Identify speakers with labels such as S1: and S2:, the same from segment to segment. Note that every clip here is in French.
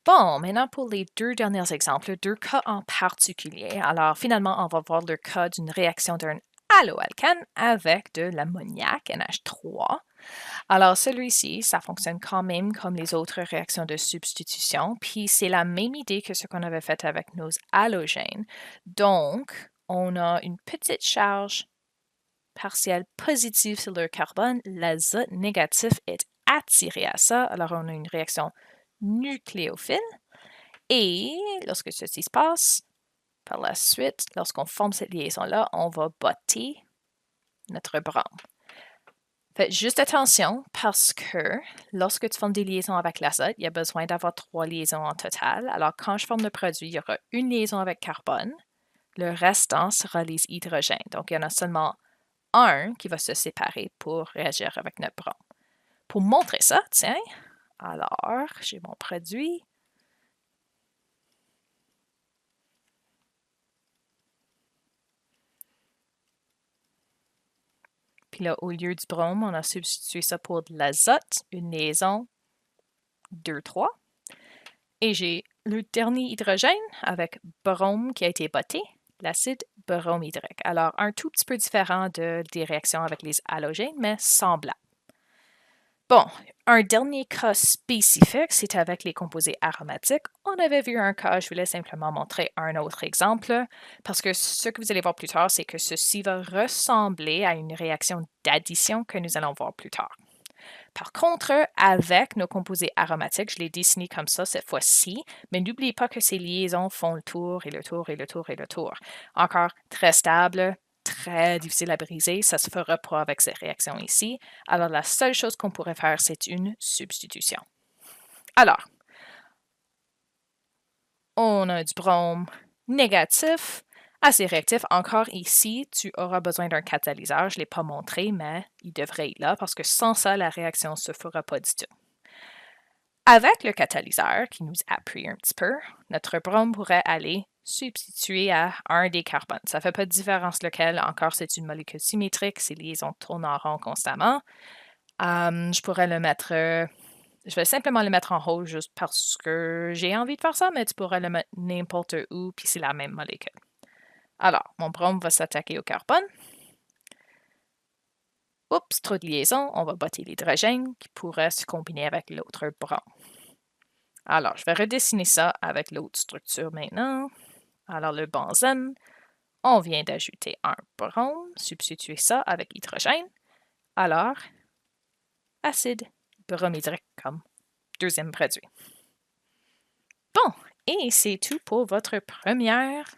S1: Bon, maintenant pour les deux derniers exemples, deux cas en particulier. Alors, finalement, on va voir le cas d'une réaction d'un haloalcane avec de l'ammoniac, NH3. Alors, celui-ci, ça fonctionne quand même comme les autres réactions de substitution, puis c'est la même idée que ce qu'on avait fait avec nos halogènes. Donc, on a une petite charge partielle positive sur le carbone, l'azote négatif est attiré à ça, alors on a une réaction nucléophile. Et lorsque ceci se passe, par la suite, lorsqu'on forme cette liaison-là, on va botter notre brome. Faites juste attention parce que lorsque tu formes des liaisons avec l'azote, il y a besoin d'avoir 3 liaisons en total. Alors, quand je forme le produit, il y aura une liaison avec carbone. Le restant sera les hydrogènes. Donc, il y en a seulement un qui va se séparer pour réagir avec notre brome. Pour montrer ça, tiens, alors, j'ai mon produit. Puis là, au lieu du brome, on a substitué ça pour de l'azote, une liaison 2,3. Et j'ai le dernier hydrogène avec brome qui a été botté, l'acide bromhydrique. Alors, un tout petit peu différent des réactions avec les halogènes, mais semblable. Bon, un dernier cas spécifique, c'est avec les composés aromatiques. On avait vu un cas, je voulais simplement montrer un autre exemple, parce que ce que vous allez voir plus tard, c'est que ceci va ressembler à une réaction d'addition que nous allons voir plus tard. Par contre, avec nos composés aromatiques, je l'ai dessiné comme ça cette fois-ci, mais n'oubliez pas que ces liaisons font le tour et le tour et le tour et le tour. Encore très stable, très difficile à briser, ça ne se fera pas avec ces réactions ici. Alors, la seule chose qu'on pourrait faire, c'est une substitution. Alors, on a du brome négatif, assez réactif. Encore ici, tu auras besoin d'un catalyseur. Je ne l'ai pas montré, mais il devrait être là parce que sans ça, la réaction ne se fera pas du tout. Avec le catalyseur qui nous appuie un petit peu, notre brome pourrait aller substituer à un des carbones. Ça ne fait pas de différence lequel. Encore, c'est une molécule symétrique. Ces liaisons tournent en rond constamment. Je pourrais le mettre... je vais simplement le mettre en haut juste parce que j'ai envie de faire ça, mais tu pourrais le mettre n'importe où, puis c'est la même molécule. Alors, mon brome va s'attaquer au carbone. Oups, trop de liaison, on va botter l'hydrogène qui pourrait se combiner avec l'autre brome. Alors, je vais redessiner ça avec l'autre structure maintenant. Alors, le benzène, on vient d'ajouter un brome, substituer ça avec hydrogène. Alors, acide bromhydrique comme deuxième produit. Bon, et c'est tout pour votre première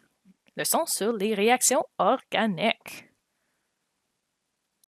S1: leçon sur les réactions organiques.